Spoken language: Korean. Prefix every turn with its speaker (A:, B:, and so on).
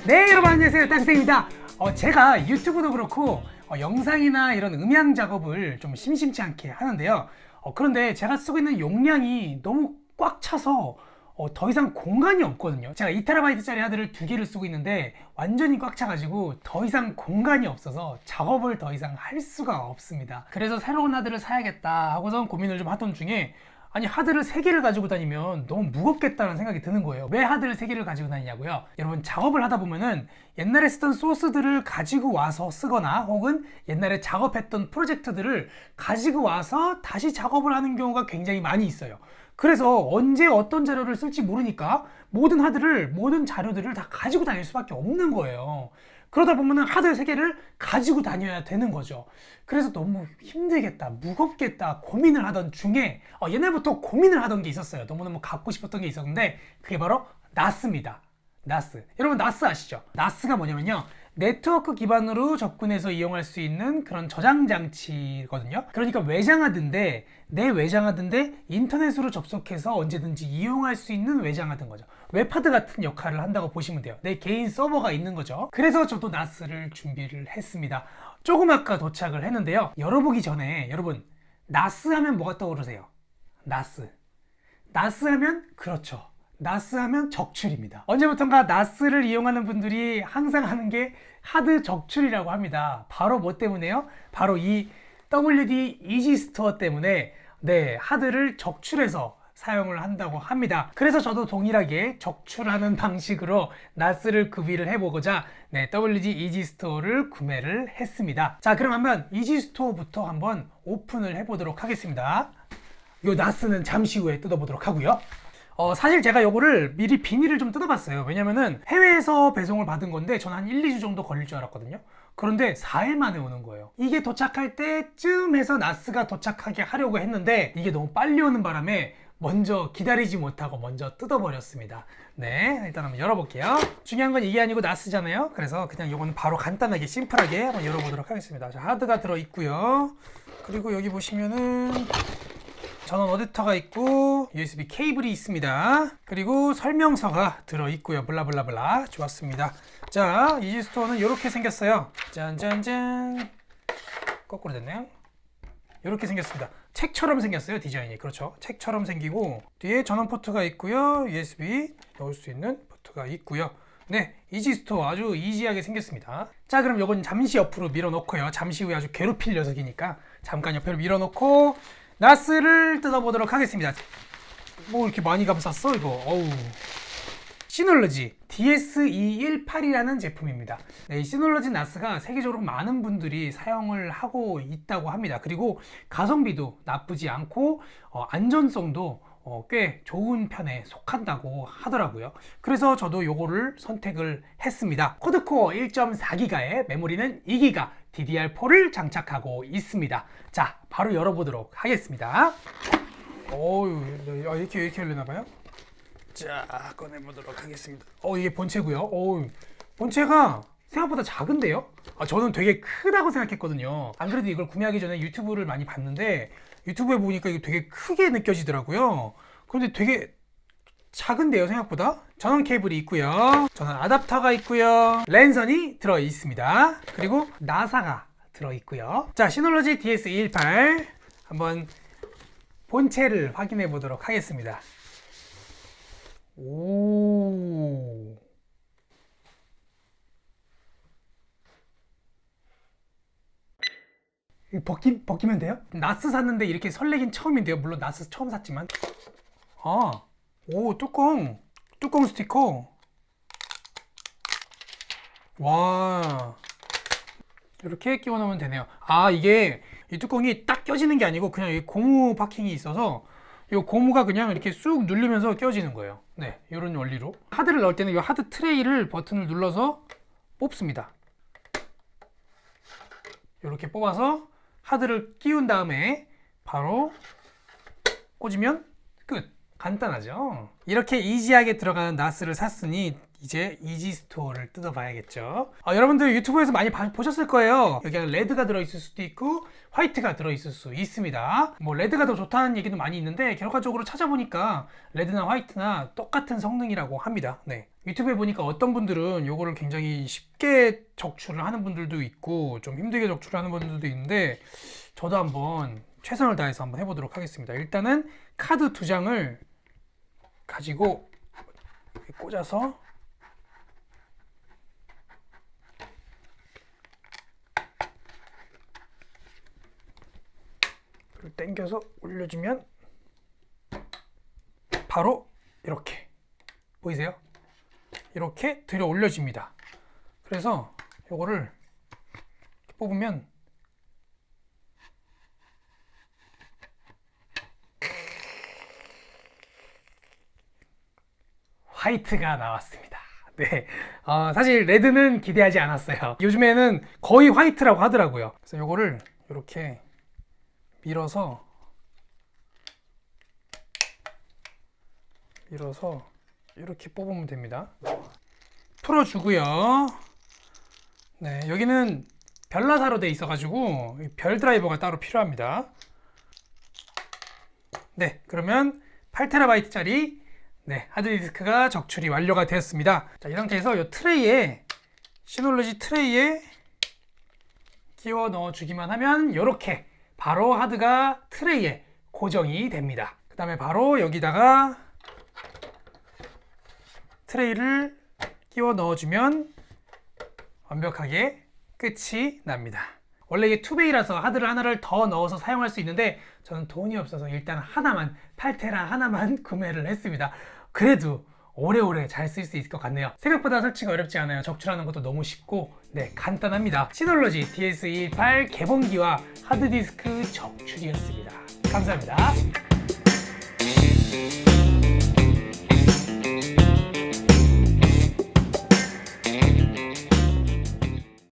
A: 네, 여러분 안녕하세요. 땅쌤입니다. 제가 유튜브도 그렇고 영상이나 이런 음향 작업을 좀 심심치 않게 하는데요. 그런데 제가 쓰고 있는 용량이 너무 꽉 차서 더 이상 공간이 없거든요. 제가 2TB짜리 하드를 2개를 쓰고 있는데 완전히 꽉 차가지고 더 이상 공간이 없어서 작업을 더 이상 할 수가 없습니다. 그래서 새로운 하드를 사야겠다 하고선 고민을 좀 하던 중에, 아니 하드를 3개를 가지고 다니면 너무 무겁겠다는 생각이 드는 거예요. 왜 하드를 3개를 가지고 다니냐고요? 여러분, 작업을 하다 보면은 옛날에 쓰던 소스들을 가지고 와서 쓰거나 혹은 옛날에 작업했던 프로젝트들을 가지고 와서 다시 작업을 하는 경우가 굉장히 많이 있어요. 그래서 언제 어떤 자료를 쓸지 모르니까 모든 하드를, 모든 자료들을 다 가지고 다닐 수밖에 없는 거예요. 그러다 보면은 하드 3개를 가지고 다녀야 되는 거죠. 그래서 너무 힘들겠다, 무겁겠다 고민을 하던 중에 옛날부터 고민을 하던 게 있었어요. 너무너무 갖고 싶었던 게 있었는데 그게 바로 나스입니다. 나스. 여러분 나스 아시죠? 나스가 뭐냐면요, 네트워크 기반으로 접근해서 이용할 수 있는 그런 저장 장치거든요. 그러니까 외장하드인데, 내 외장하드인데 인터넷으로 접속해서 언제든지 이용할 수 있는 외장하드인 거죠. 웹하드 같은 역할을 한다고 보시면 돼요. 내 개인 서버가 있는 거죠. 그래서 저도 나스를 준비를 했습니다. 조금 아까 도착을 했는데요. 열어보기 전에 여러분, 나스 하면 뭐가 떠오르세요? 나스. 나스 하면, 그렇죠, 나스 하면 적출입니다. 언제부턴가 나스를 이용하는 분들이 항상 하는 게 하드 적출이라고 합니다. 바로 뭐 때문에요? 바로 이 WD 이지 스토어 때문에 하드를 적출해서 사용을 한다고 합니다. 그래서 저도 동일하게 적출하는 방식으로 나스를 구비를 해보고자 WD 이지 스토어를 구매를 했습니다. 자, 그럼 한번 이지 스토어부터 한번 오픈을 해보도록 하겠습니다. 이 나스는 잠시 후에 뜯어보도록 하고요. 사실 제가 요거를 미리 비닐을 좀 뜯어봤어요. 왜냐면은 해외에서 배송을 받은 건데 저는 한 1, 2주 정도 걸릴 줄 알았거든요. 그런데 4일 만에 오는 거예요. 이게 도착할 때쯤 해서 나스가 도착하게 하려고 했는데 이게 너무 빨리 오는 바람에 먼저 기다리지 못하고 먼저 뜯어버렸습니다. 네, 일단 한번 열어볼게요. 중요한 건 이게 아니고 나스잖아요. 그래서 그냥 요거는 바로 간단하게 심플하게 한번 열어보도록 하겠습니다. 자, 하드가 들어있고요. 그리고 여기 보시면은 전원 어댑터가 있고 USB 케이블이 있습니다. 그리고 설명서가 들어있고요. 블라블라블라. 좋았습니다. 자, 이지스토어는 이렇게 생겼어요. 짠짠짠. 거꾸로 됐네요. 이렇게 생겼습니다. 책처럼 생겼어요, 디자인이. 그렇죠, 책처럼 생기고 뒤에 전원 포트가 있고요. USB 넣을 수 있는 포트가 있고요. 네, 이지스토어 아주 이지하게 생겼습니다. 자, 그럼 요건 잠시 옆으로 밀어놓고요. 잠시 후에 아주 괴롭힐 녀석이니까 잠깐 옆으로 밀어놓고 나스를 뜯어보도록 하겠습니다. 뭐 이렇게 많이 감쌌어 이거. 어우. 시놀러지 DS218이라는 제품입니다. 이 시놀러지 나스가 세계적으로 많은 분들이 사용을 하고 있다고 합니다. 그리고 가성비도 나쁘지 않고 안전성도 꽤 좋은 편에 속한다고 하더라고요. 그래서 저도 요거를 선택을 했습니다. 쿼드코어 1.4기가에 메모리는 2기가 DDR4를 장착하고 있습니다. 자, 바로 열어보도록 하겠습니다. 어유, 이렇게 열리나봐요. 자, 꺼내보도록 하겠습니다. 이게 본체고요. 본체가 생각보다 작은데요? 저는 되게 크다고 생각했거든요. 안 그래도 이걸 구매하기 전에 유튜브를 많이 봤는데 유튜브에 보니까 이게 되게 크게 느껴지더라고요. 그런데 되게 작은데요, 생각보다. 전원 케이블이 있고요. 전원 아답터가 있고요. 랜선이 들어 있습니다. 그리고 나사가 들어 있고요. 자, 시놀러지 DS218 한번 본체를 확인해 보도록 하겠습니다. 오. 벗기면 돼요? 나스 샀는데 이렇게 설레긴 처음인데요. 물론 나스 처음 샀지만. 오, 뚜껑 스티커. 와, 이렇게 끼워 넣으면 되네요. 이게 이 뚜껑이 딱 껴지는 게 아니고 그냥 이 고무 파킹이 있어서 이 고무가 그냥 이렇게 쑥 누르면서 껴지는 거예요. 네, 이런 원리로. 하드를 넣을 때는 이 하드 트레이를 버튼을 눌러서 뽑습니다. 이렇게 뽑아서 하드를 끼운 다음에 바로 꽂으면 끝. 간단하죠? 이렇게 이지하게 들어가는 나스를 샀으니 이제 이지 스토어를 뜯어봐야겠죠. 여러분들 유튜브에서 많이 보셨을 거예요. 여기 레드가 들어있을 수도 있고 화이트가 들어있을 수 있습니다. 뭐 레드가 더 좋다는 얘기도 많이 있는데 결과적으로 찾아보니까 레드나 화이트나 똑같은 성능이라고 합니다. 네. 유튜브에 보니까 어떤 분들은 요거를 굉장히 쉽게 적출을 하는 분들도 있고 좀 힘들게 적출을 하는 분들도 있는데 저도 한번 최선을 다해서 한번 해보도록 하겠습니다. 일단은 카드 2장을 가지고 꽂아서 당겨서 올려주면 바로 이렇게 보이세요? 이렇게 들어 올려집니다. 그래서 요거를 뽑으면 화이트가 나왔습니다. 네, 사실 레드는 기대하지 않았어요. 요즘에는 거의 화이트라고 하더라고요. 그래서 요거를 이렇게 밀어서 이렇게 뽑으면 됩니다. 풀어주고요. 네, 여기는 별나사로 돼 있어가지고 별 드라이버가 따로 필요합니다. 네, 그러면 8TB짜리 하드디스크가 적출이 완료가 되었습니다. 자, 이 상태에서 이 트레이에 시놀러지 트레이에 끼워 넣어주기만 하면 이렇게 바로 하드가 트레이에 고정이 됩니다. 그 다음에 바로 여기다가 트레이를 끼워 넣어주면 완벽하게 끝이 납니다. 원래 이게 투베이라서 하드를 하나를 더 넣어서 사용할 수 있는데 저는 돈이 없어서 일단 하나만 8테라 하나만 구매를 했습니다. 그래도 오래오래 잘 쓸 수 있을 것 같네요. 생각보다 설치가 어렵지 않아요. 적출하는 것도 너무 쉽고 간단합니다. 시놀러지 DS218 개봉기와 하드디스크 적출이었습니다. 감사합니다.